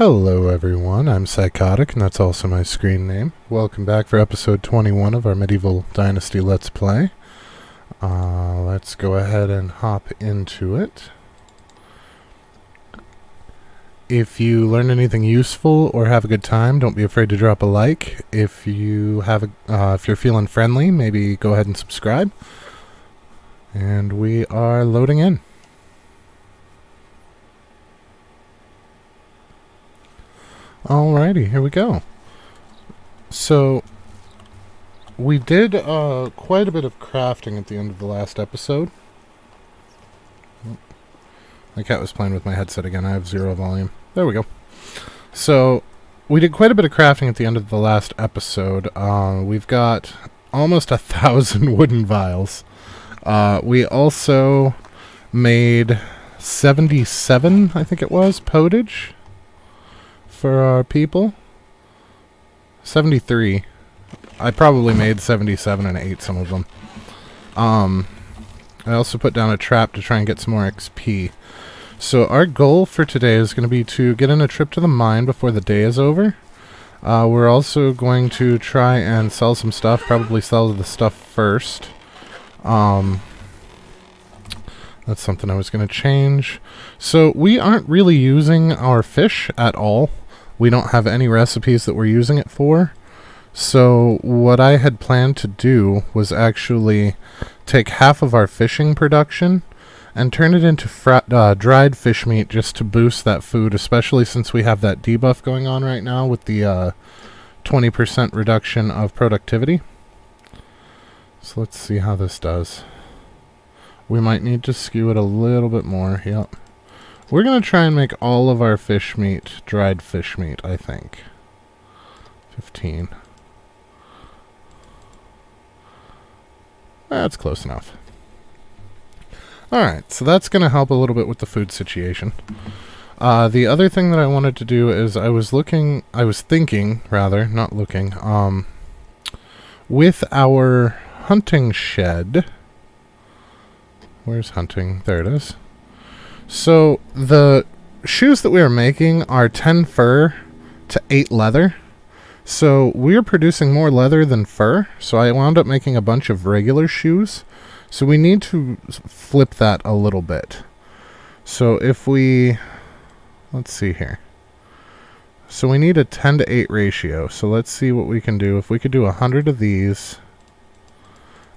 Hello everyone, I'm Psychotic, and that's also my screen name. Welcome back for episode 21 of our Medieval Dynasty Let's Play. Let's go ahead and hop into it. If you learned anything useful or have a good time, don't be afraid to drop a like. If you're feeling friendly, maybe go ahead and subscribe. And we are loading in. Alrighty, here we go. So, we did quite a bit of crafting at the end of the last episode. My cat was playing with my headset again. I have zero volume. There we go. So, we did quite a bit of crafting at the end of the last episode. We've got almost 1,000 wooden vials. We also made 77, I think it was, potage for our people. 73. I probably made 77 and ate some of them. I also put down a trap to try and get some more XP. So our goal for today is going to be to get in a trip to the mine before the day is over. We're also going to try and sell some stuff, probably sell the stuff first. That's something I was going to change. So we aren't really using our fish at all. We don't have any recipes that we're using it for. So what I had planned to do was actually take half of our fishing production and turn it into dried fish meat just to boost that food, especially since we have that debuff going on right now with the 20% reduction of productivity. So let's see how this does. We might need to skew it a little bit more. Yep. We're going to try and make all of our fish meat dried fish meat, I think. 15. That's close enough. Alright, so that's going to help a little bit with the food situation. The other thing that I wanted to do is I was thinking, with our hunting shed. Where's hunting? There it is. So, the shoes that we are making are 10 fur to 8 leather. So, we're producing more leather than fur. So, I wound up making a bunch of regular shoes. So, we need to flip that a little bit. So, if we... Let's see here. So, we need a 10 to 8 ratio. So, let's see what we can do. If we could do 100 of these,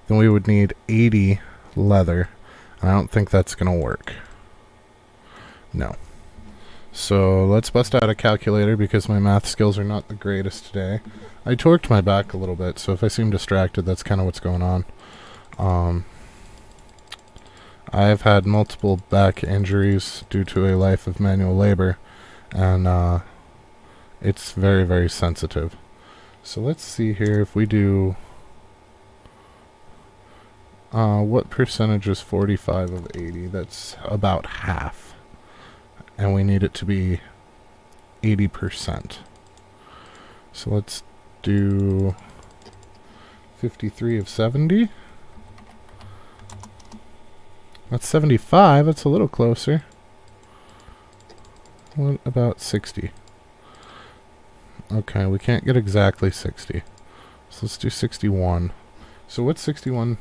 then we would need 80 leather. And I don't think that's going to work. No. So let's bust out a calculator because my math skills are not the greatest today. I torqued my back a little bit, so if I seem distracted, that's kind of what's going on. I've had multiple back injuries due to a life of manual labor, and it's very, very sensitive. So let's see here if we do... what percentage is 45 of 80? That's about half. And we need it to be 80%. So let's do 53 of 70. That's 75. That's a little closer. What about 60? Okay, we can't get exactly 60. So let's do 61. So what's 61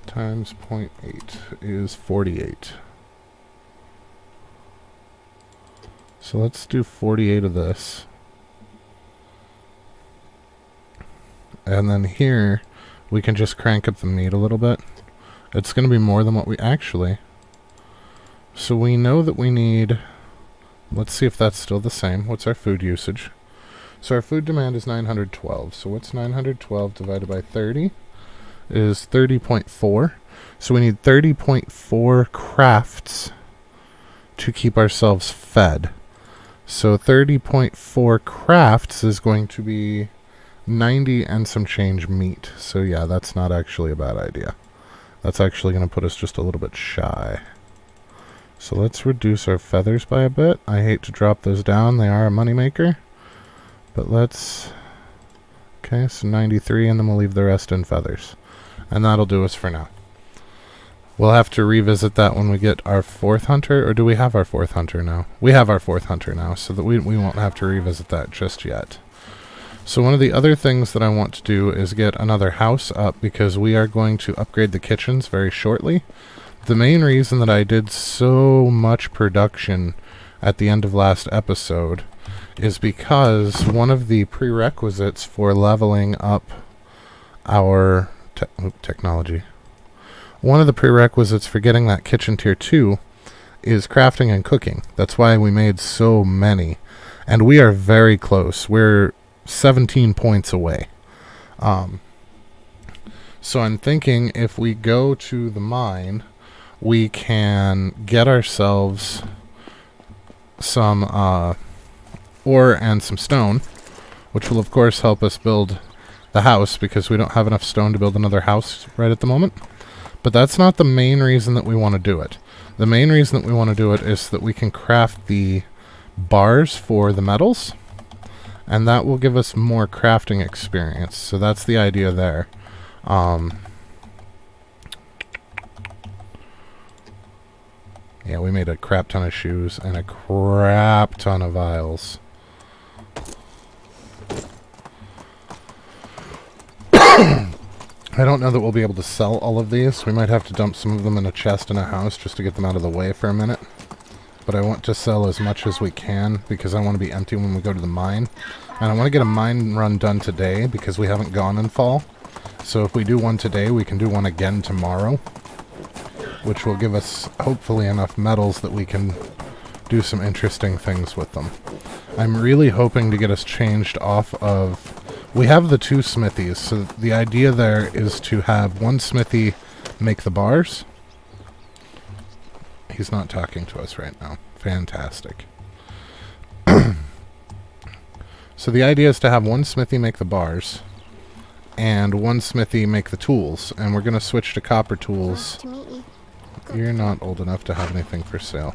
times 0.8 is 48. So let's do 48 of this. And then here, we can just crank up the meat a little bit. It's going to be more than what we actually... So we know that we need... Let's see if that's still the same. What's our food usage? So our food demand is 912. So what's 912 divided by 30? Is 30.4. So we need 30.4 crafts to keep ourselves fed. So 30.4 crafts is going to be 90 and some change meat. So yeah, that's not actually a bad idea. That's actually going to put us just a little bit shy. So let's reduce our feathers by a bit. I hate to drop those down. They are a moneymaker. But let's... Okay, so 93, and then we'll leave the rest in feathers. And that'll do us for now. We'll have to revisit that when we get our 4th hunter, or do we have our 4th hunter now? We have our 4th hunter now, so that we won't have to revisit that just yet. So one of the other things that I want to do is get another house up, because we are going to upgrade the kitchens very shortly. The main reason that I did so much production at the end of last episode is because one of the prerequisites for leveling up our technology, one of the prerequisites for getting that kitchen tier 2 is crafting and cooking. That's why we made so many. And we are very close. We're 17 points away. So I'm thinking if we go to the mine, we can get ourselves some ore and some stone, which will of course help us build the house, because we don't have enough stone to build another house right at the moment. But that's not the main reason that we want to do it. The main reason that we want to do it is so that we can craft the bars for the metals, and that will give us more crafting experience. So that's the idea there. Yeah, we made a crap ton of shoes and a crap ton of vials. I don't know that we'll be able to sell all of these. We might have to dump some of them in a chest in a house just to get them out of the way for a minute. But I want to sell as much as we can, because I want to be empty when we go to the mine. And I want to get a mine run done today, because we haven't gone in fall. So if we do one today, we can do one again tomorrow, which will give us hopefully enough metals that we can do some interesting things with them. I'm really hoping to get us changed off of... We have the 2 smithies, so the idea there is to have one smithy make the bars. He's not talking to us right now. Fantastic. So the idea is to have one smithy make the bars, and one smithy make the tools, and we're going to switch to copper tools. You're not old enough to have anything for sale.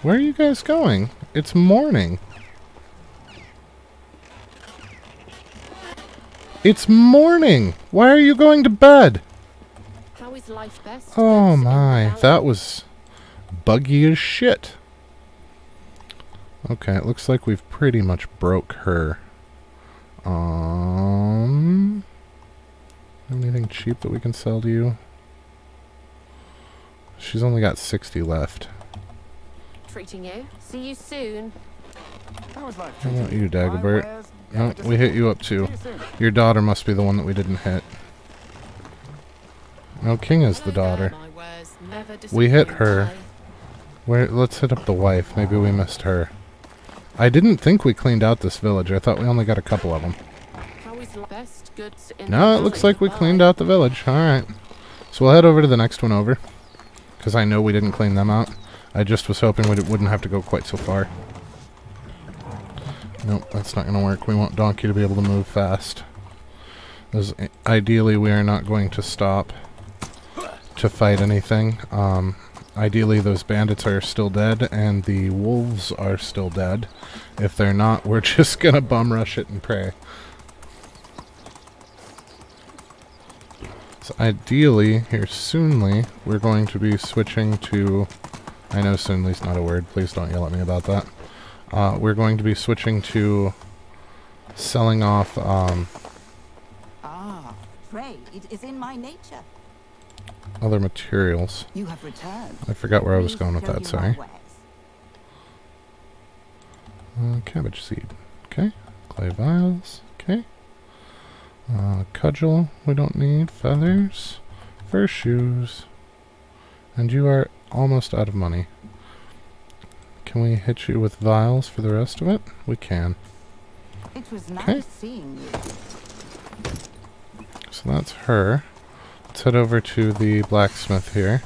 Where are you guys going? It's morning. It's morning! Why are you going to bed? How is life best? Oh my, that was buggy as shit. Okay, it looks like we've pretty much broke her. Anything cheap that we can sell to you? She's only got 60 left. Treating you. See you soon. How is life How about treating you, Dagobert? Wares? No, we hit you up too. Your daughter must be the one that we didn't hit. No, King is the daughter. We hit her. Let's hit up the wife. Maybe we missed her. I didn't think we cleaned out this village. I thought we only got a couple of them. No, it looks like we cleaned out the village. Alright. So we'll head over to the next one over, because I know we didn't clean them out. I just was hoping we wouldn't have to go quite so far. Nope, that's not going to work. We want Donkey to be able to move fast. Because ideally we are not going to stop to fight anything. Ideally those bandits are still dead and the wolves are still dead. If they're not, we're just going to bum rush it and pray. So ideally, here soonly, we're going to be switching to... I know soonly's not a word. Please don't yell at me about that. We're going to be switching to selling off... Pray, it is in my nature. Other materials. You have returned. I forgot where I was going with that, sorry. Cabbage seed. Okay. Clay vials. Okay. Cudgel, we don't need. Feathers. Fur shoes. And you are almost out of money. Can we hit you with vials for the rest of it? We can. It was nice seeing you. So that's her. Let's head over to the blacksmith here.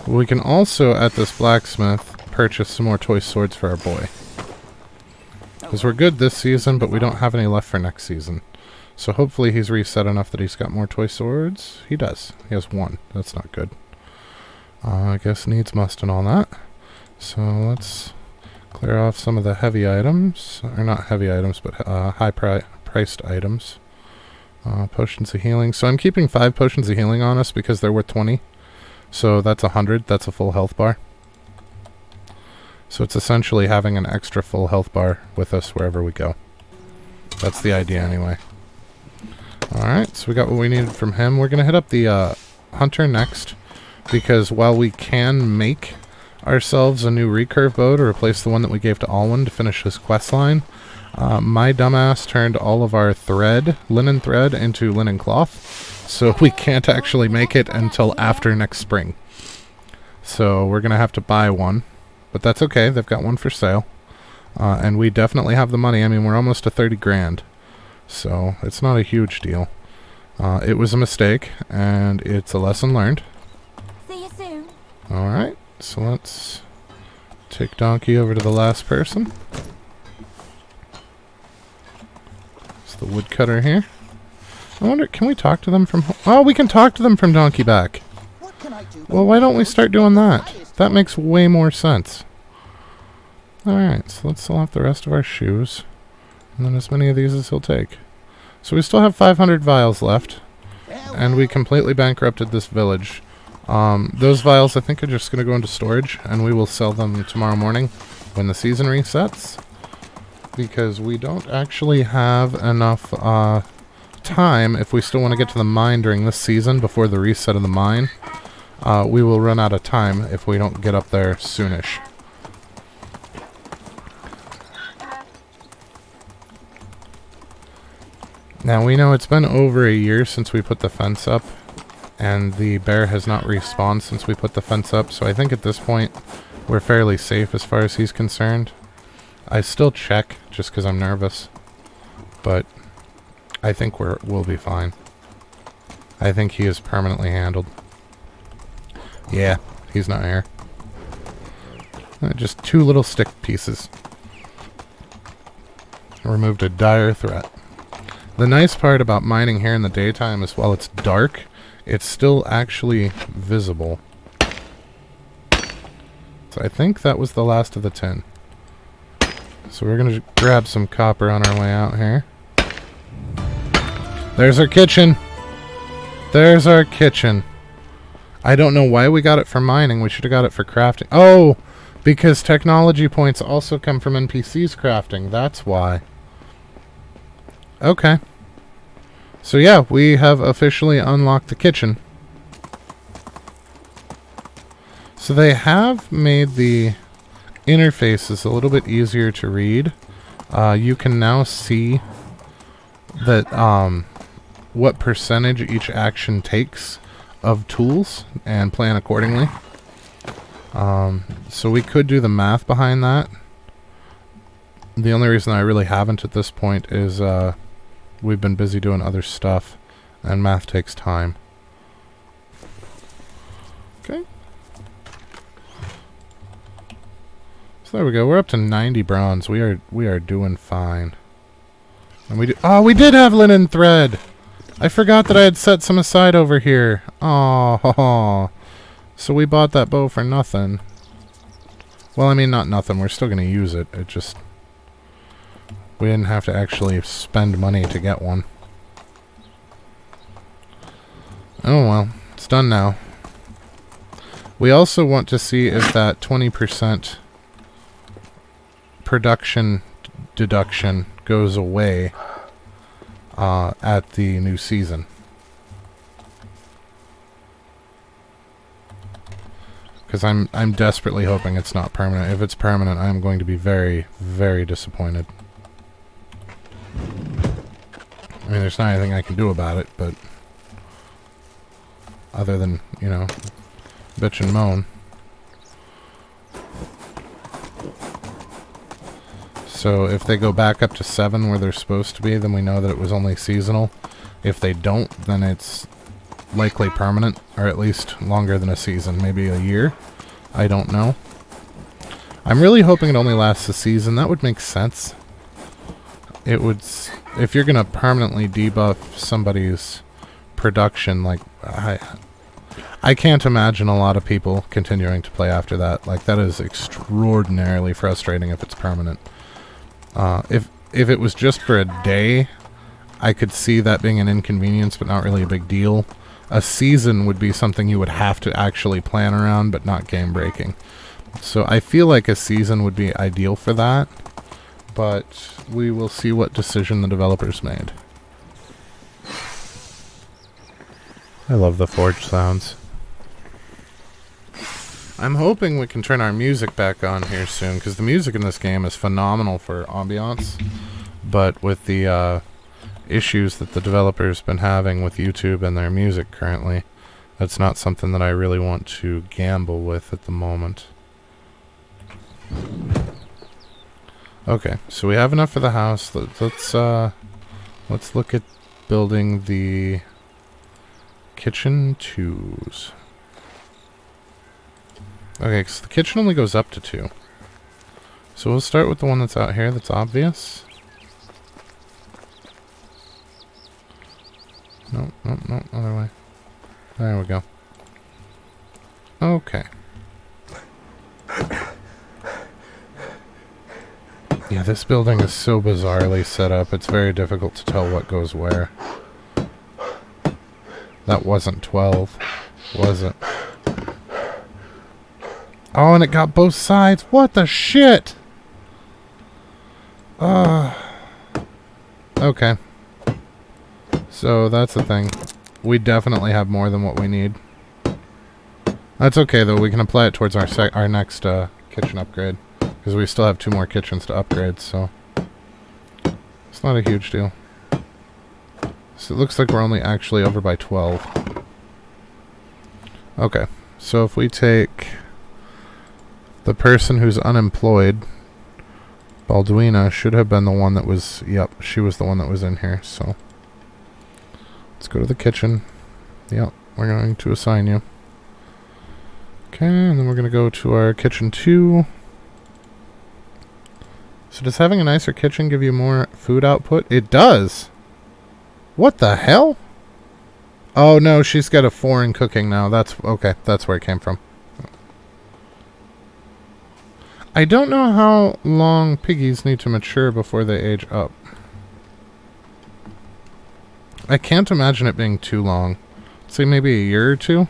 We can also, at this blacksmith, purchase some more toy swords for our boy. Because we're good this season, but we don't have any left for next season. So hopefully he's reset enough that he's got more toy swords. He does. He has one. That's not good. I guess needs must and all that. So let's clear off some of the heavy items. Or not heavy items, but high-priced items. Potions of healing. So I'm keeping 5 potions of healing on us because they're worth 20. So that's 100. That's a full health bar. So it's essentially having an extra full health bar with us wherever we go. That's the idea anyway. Alright, so we got what we needed from him. We're going to hit up the hunter next, because while we can make ourselves a new recurve bow to replace the one that we gave to Alwyn to finish his quest line, my dumbass turned all of our linen thread, into linen cloth, so we can't actually make it until after next spring. So we're going to have to buy one, but that's okay. They've got one for sale, and we definitely have the money. I mean, we're almost to 30 grand, so it's not a huge deal. It was a mistake, and it's a lesson learned. See you soon. Alright, so let's take Donkey over to the last person. It's the woodcutter here. I wonder, can we talk to them from... Oh, we can talk to them from Donkey back. Well, why don't we start doing that? That makes way more sense. Alright, so let's sell off the rest of our shoes. And then as many of these as he'll take. So we still have 500 vials left. And we completely bankrupted this village. Those vials I think are just going to go into storage. And we will sell them tomorrow morning when the season resets. Because we don't actually have enough time if we still want to get to the mine during this season before the reset of the mine. We will run out of time if we don't get up there soonish. Now we know it's been over a year since we put the fence up, and the bear has not respawned since we put the fence up, so I think at this point we're fairly safe as far as he's concerned. I still check just because I'm nervous, but I think we'll be fine. I think he is permanently handled. Yeah, he's not here. Just 2 little stick pieces. Removed a dire threat. The nice part about mining here in the daytime is while it's dark, it's still actually visible. So I think that was the last of the tin. So we're going to grab some copper on our way out here. There's our kitchen! There's our kitchen. I don't know why we got it for mining. We should have got it for crafting. Oh! Because technology points also come from NPCs crafting. That's why. Okay. So yeah, we have officially unlocked the kitchen. So they have made the interfaces a little bit easier to read. You can now see that what percentage each action takes of tools and plan accordingly. So we could do the math behind that. The only reason I really haven't at this point is we've been busy doing other stuff, and math takes time. Okay. So there we go. We're up to 90 bronze. We are doing fine. And we did have linen thread. I forgot that I had set some aside over here. Oh, so we bought that bow for nothing. Well, I mean, not nothing. We're still going to use it. It just... we didn't have to actually spend money to get one. Oh well, it's done now. We also want to see if that 20% production deduction goes away at the new season. Because I'm desperately hoping it's not permanent. If it's permanent, I'm going to be very, very disappointed. I mean, there's not anything I can do about it, but other than, you know, bitch and moan. So if they go back up to 7 where they're supposed to be, then we know that it was only seasonal. If they don't, then it's likely permanent, or at least longer than a season, maybe a year. I don't know. I'm really hoping it only lasts a season. That would make sense. It would... if you're going to permanently debuff somebody's production, like, I can't imagine a lot of people continuing to play after that. Like, that is extraordinarily frustrating if it's permanent. If it was just for a day, I could see that being an inconvenience, but not really a big deal. a season would be something you would have to actually plan around, but not game breaking. So I feel like a season would be ideal for that, but we will see what decision the developers made. I love the forge sounds. I'm hoping we can turn our music back on here soon, because the music in this game is phenomenal for ambiance, but with the issues that the developer's been having with YouTube and their music currently, that's not something that I really want to gamble with at the moment. Okay, so we have enough for the house. Let's look at building the kitchen 2s. Okay, because the kitchen only goes up to 2. So we'll start with the one that's out here that's obvious. No, other way. There we go. Okay. Yeah, this building is so bizarrely set up, it's very difficult to tell what goes where. That wasn't 12, was it? Oh, and it got both sides. What the shit? Okay. So that's the thing. We definitely have more than what we need. That's okay, though. We can apply it towards our next kitchen upgrade. Because we still have 2 more kitchens to upgrade, so it's not a huge deal. So it looks like we're only actually over by 12. Okay, so if we take the person who's unemployed, Balduina should have been the one that was, yep, she was the one that was in here, so let's go to the kitchen. Yep, we're going to assign you. Okay, and then we're going to go to our kitchen 2. So does having a nicer kitchen give you more food output? It does! What the hell? Oh no, she's got a 4 in cooking now. That's okay, that's where it came from. I don't know how long piggies need to mature before they age up. I can't imagine it being too long. Say maybe a year or 2?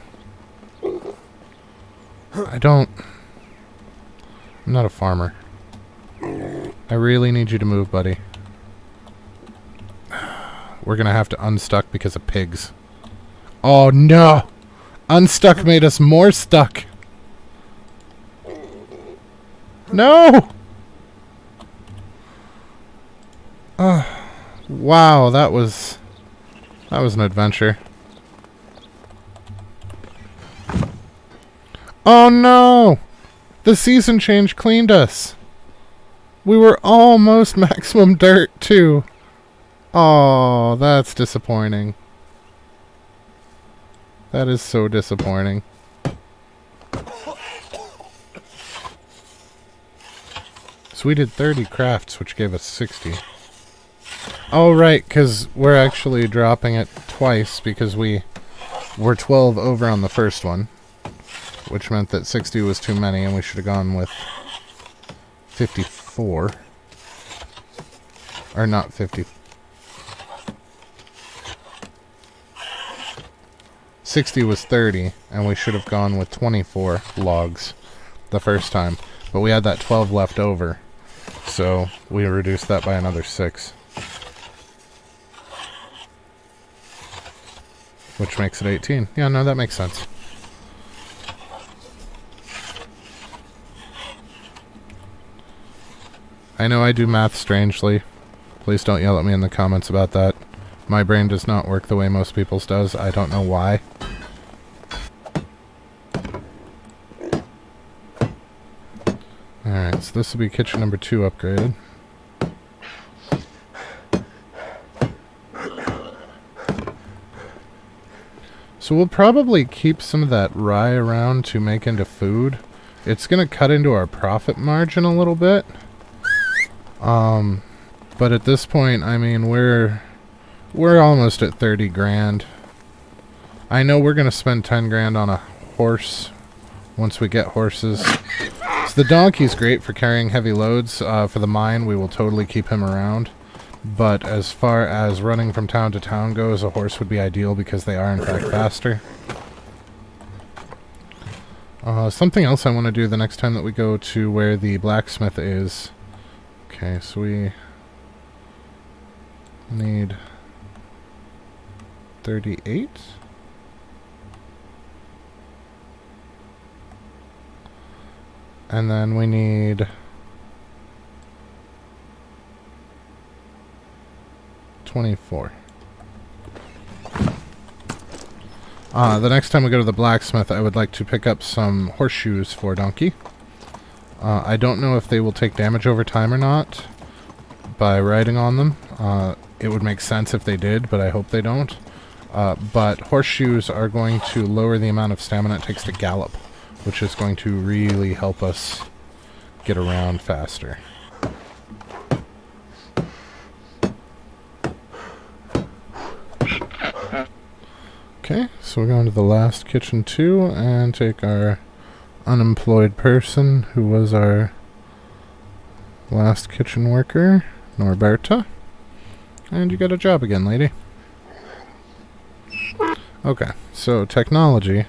I'm not a farmer. I really need you to move, buddy. We're gonna have to unstuck because of pigs. Oh no! Unstuck made us more stuck! No! Wow, that was an adventure. Oh no! The season change cleaned us! We were almost maximum dirt, too. Oh, that's disappointing. That is so disappointing. So we did 30 crafts, which gave us 60. Oh, right, because we're actually dropping it twice because we were 12 over on the first one, which meant that 60 was too many and we should have gone with 54. Or not 50. 60 was 30, and we should have gone with 24 logs the first time. But we had that 12 left over, so we reduced that by another 6. Which makes it 18. Yeah, no, that makes sense. I know I do math strangely. Please don't yell at me in the comments about that. My brain does not work the way most people's does. I don't know why. Alright, so this will be kitchen number 2 upgraded. So we'll probably keep some of that rye around to make into food. It's going to cut into our profit margin a little bit. But at this point, I mean, we're almost at 30 grand. I know we're going to spend 10 grand on a horse once we get horses. So the donkey's great for carrying heavy loads. For the mine, we will totally keep him around. But as far as running from town to town goes, a horse would be ideal because they are in fact faster. Something else I want to do the next time that we go to where the blacksmith is. Okay, so we need 38. And then we need 24. The next time we go to the blacksmith, I would like to pick up some horseshoes for Donkey. I don't know if they will take damage over time or not by riding on them. It would make sense if they did, but I hope they don't. But horseshoes are going to lower the amount of stamina it takes to gallop, which is going to really help us get around faster. Okay, so we're going to the last kitchen too, and take our unemployed person, who was our last kitchen worker, Norberta. And you got a job again, lady. Okay, so technology.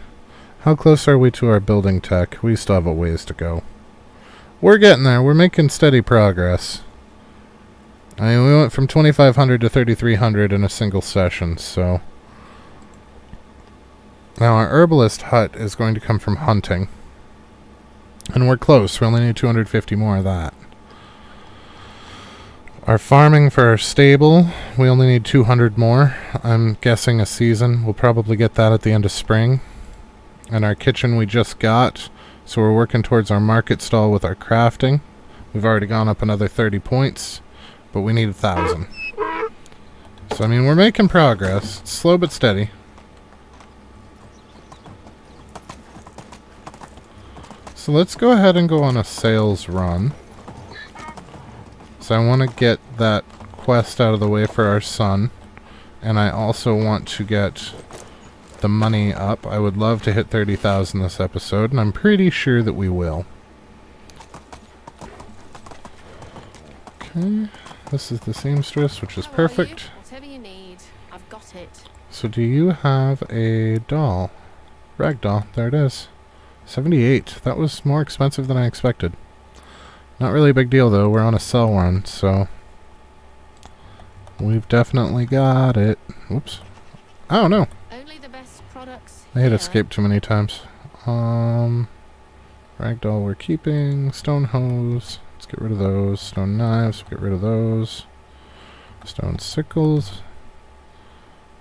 How close are we to our building tech? We still have a ways to go. We're getting there. We're making steady progress. I mean, we went from 2,500 to 3,300 in a single session, so... Now, our herbalist hut is going to come from hunting. And we're close. We only need 250 more of that. Our farming for our stable, we only need 200 more. I'm guessing a season. We'll probably get that at the end of spring. And our kitchen we just got. So we're working towards our market stall with our crafting. We've already gone up another 30 points. But we need 1,000. So, I mean, we're making progress. It's slow but steady. So let's go ahead and go on a sales run. So I want to get that quest out of the way for our son. And I also want to get the money up. I would love to hit 30,000 this episode, and I'm pretty sure that we will. Okay, this is the seamstress, which is perfect. Whatever you need, I've got it. So do you have a doll? Rag doll, there it is. 78. That was more expensive than I expected. Not really a big deal, though. We're on a sell run, so... We've definitely got it. Oops. I don't know. Only the best products. I hit here. escape too many times. Ragdoll we're keeping. Stone hose. Let's get rid of those. Stone knives. Get rid of those. Stone sickles.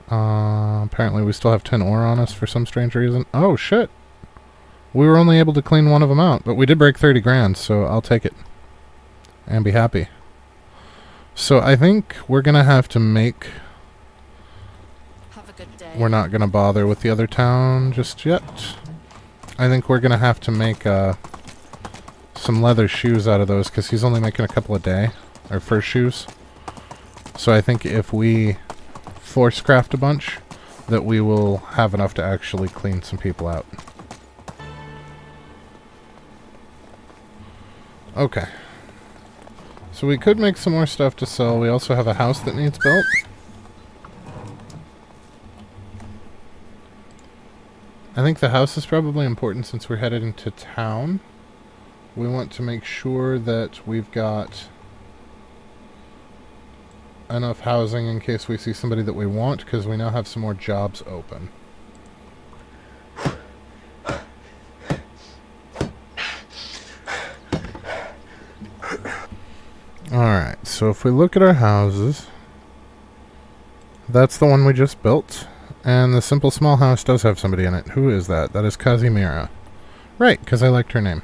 Apparently we still have 10 ore on us for some strange reason. Oh, shit! We were only able to clean one of them out, but we did break 30 grand, so I'll take it. And be happy. So I think we're going to have to make... Have a good day. We're not going to bother with the other town just yet. I think we're going to have to make some leather shoes out of those, because he's only making a couple a day. Our first shoes. So I think if we force craft a bunch, that we will have enough to actually clean some people out. Okay. So we could make some more stuff to sell. We also have a house that needs built. I think the house is probably important since we're headed into town. We want to make sure that we've got enough housing in case we see somebody that we want, because we now have some more jobs open. Alright, so if we look at our houses, that's the one we just built, and the simple small house does have somebody in it. Who is that? That is Kazimira. Right, because I liked her name.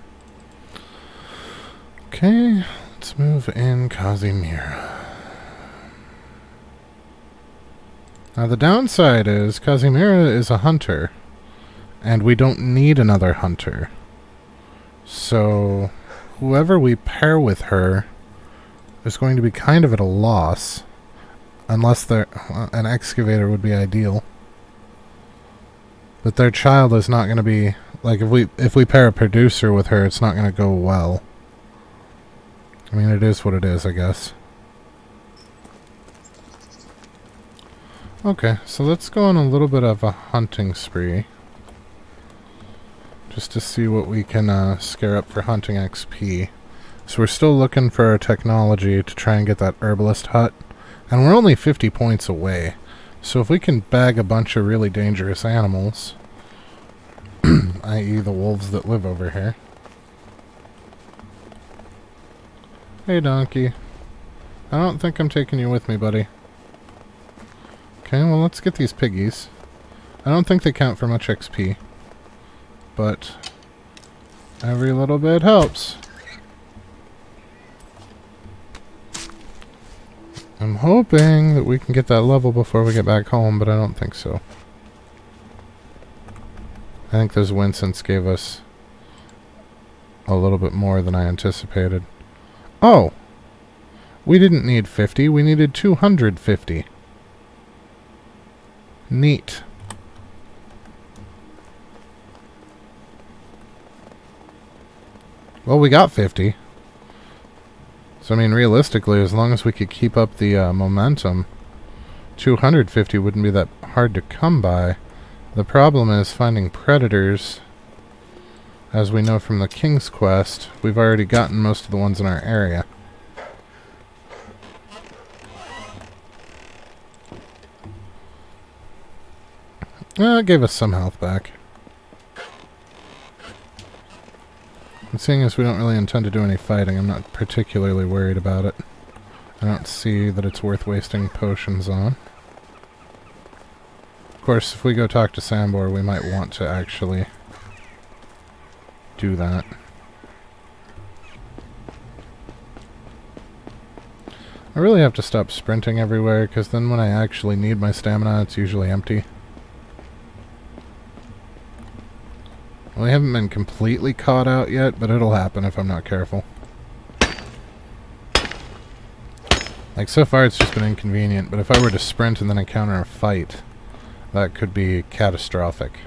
Okay, let's move in Kazimira. Now the downside is Kazimira is a hunter, and we don't need another hunter. So whoever we pair with her is going to be kind of at a loss, unless an excavator would be ideal. But their child is not going to be, like, if we pair a producer with her, it's not going to go well. I mean, it is what it is, I guess. Okay, so let's go on a little bit of a hunting spree. Just to see what we can scare up for hunting XP. So we're still looking for our technology to try and get that herbalist hut. And we're only 50 points away. So if we can bag a bunch of really dangerous animals, i.e. the wolves that live over here. Hey donkey. I don't think I'm taking you with me, buddy. Okay, well let's get these piggies. I don't think they count for much XP. But every little bit helps. I'm hoping that we can get that level before we get back home, but I don't think so. I think those Winsons gave us a little bit more than I anticipated. Oh! We didn't need 50, we needed 250. Neat. Well, we got 50. So, I mean, realistically, as long as we could keep up the momentum, 250 wouldn't be that hard to come by. The problem is finding predators. As we know from the King's Quest, we've already gotten most of the ones in our area. It gave us some health back. And seeing as we don't really intend to do any fighting, I'm not particularly worried about it. I don't see that it's worth wasting potions on. Of course, if we go talk to Sambor, we might want to actually do that. I really have to stop sprinting everywhere, because then when I actually need my stamina, it's usually empty. We haven't been completely caught out yet, but it'll happen if I'm not careful. Like, so far it's just been inconvenient, but if I were to sprint and then encounter a fight, that could be catastrophic.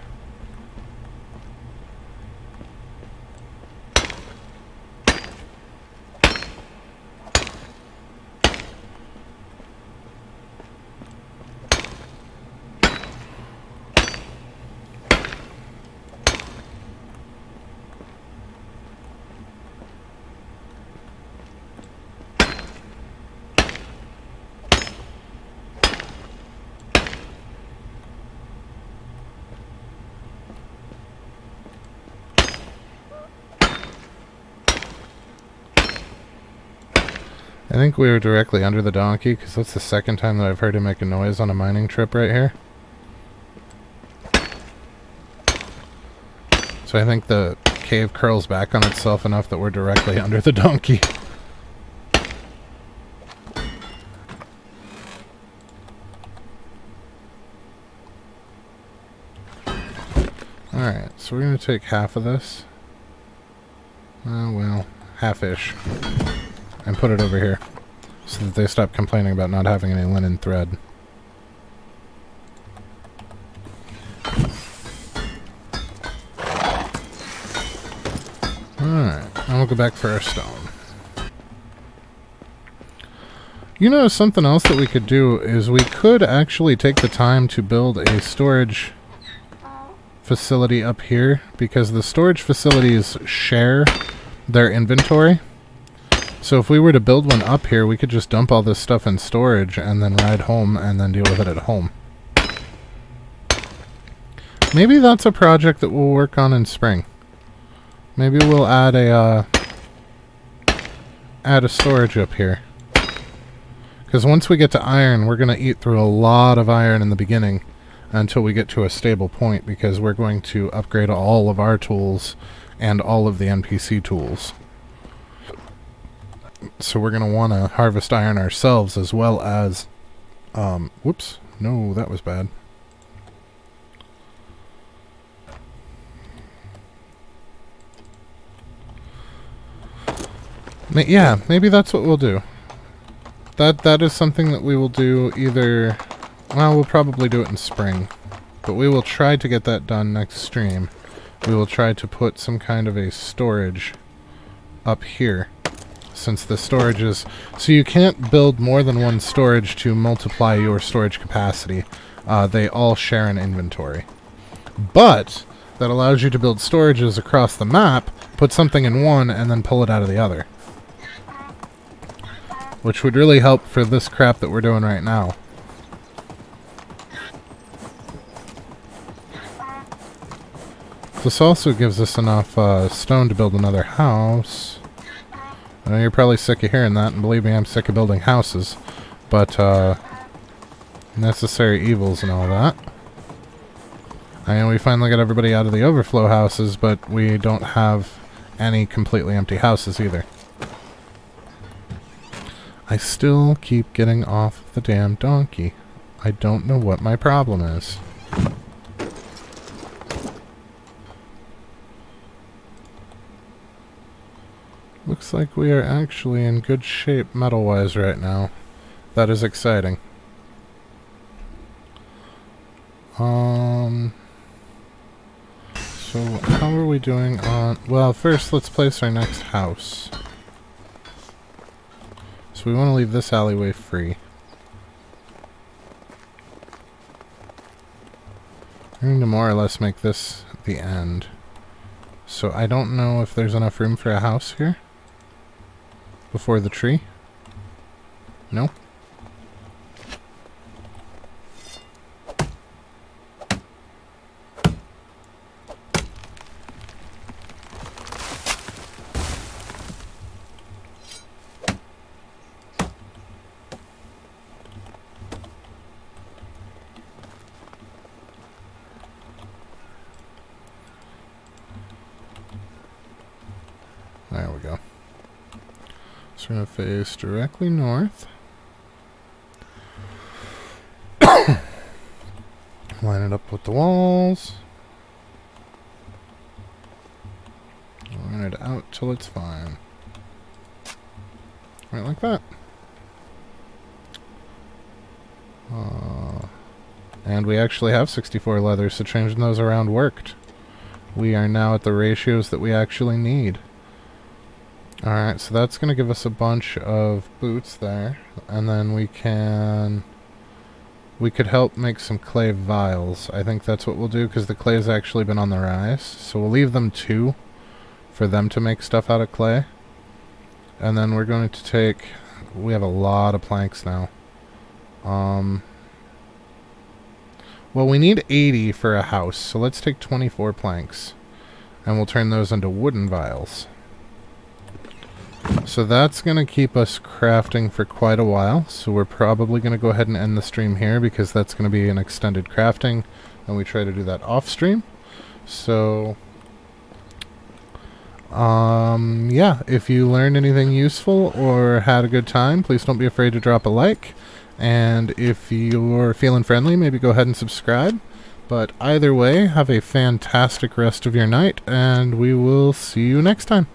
I think we were directly under the donkey, because that's the second time that I've heard him make a noise on a mining trip right here. So I think the cave curls back on itself enough that we're directly under the donkey. Alright, so we're going to take half of this. Well, half-ish. And put it over here, so that they stop complaining about not having any linen thread. Alright, and we'll go back for our stone. You know, something else that we could do is we could actually take the time to build a storage facility up here, because the storage facilities share their inventory. So if we were to build one up here, we could just dump all this stuff in storage and then ride home and then deal with it at home. Maybe that's a project that we'll work on in spring. Maybe we'll add a storage up here. Because once we get to iron, we're going to eat through a lot of iron in the beginning until we get to a stable point, because we're going to upgrade all of our tools and all of the NPC tools. So we're going to want to harvest iron ourselves, as well as... whoops. No, that was bad. Yeah, maybe that's what we'll do. That is something that we will do either... Well, we'll probably do it in spring. But we will try to get that done next stream. We will try to put some kind of a storage up here. Since the storage is... So you can't build more than one storage to multiply your storage capacity. they all share an inventory. But that allows you to build storages across the map, put something in one, and then pull it out of the other. Which would really help for this crap that we're doing right now. This also gives us enough stone to build another house. I know you're probably sick of hearing that, and believe me, I'm sick of building houses. But, necessary evils and all that. I know we finally got everybody out of the overflow houses, but we don't have any completely empty houses either. I still keep getting off the damn donkey. I don't know what my problem is. Looks like we are actually in good shape metal-wise right now. That is exciting. So how are we doing on... Well, first let's place our next house. So we want to leave this alleyway free. We're going to more or less make this the end. So I don't know if there's enough room for a house here. Before the tree? No? There we go. So we're going to face directly north. Line it up with the walls. Line it out till it's fine. Right like that. And we actually have 64 leather, so changing those around worked. We are now at the ratios that we actually need. Alright, so that's going to give us a bunch of boots there. And then we could help make some clay vials. I think that's what we'll do, because the clay has actually been on the rise. So we'll leave them 2 for them to make stuff out of clay. And then we're going to take... We have a lot of planks now. Well, we need 80 for a house, so let's take 24 planks. And we'll turn those into wooden vials. So that's going to keep us crafting for quite a while. So we're probably going to go ahead and end the stream here, because that's going to be an extended crafting. And we try to do that off stream. So... yeah, if you learned anything useful or had a good time, please don't be afraid to drop a like. And if you're feeling friendly, maybe go ahead and subscribe. But either way, have a fantastic rest of your night, and we will see you next time.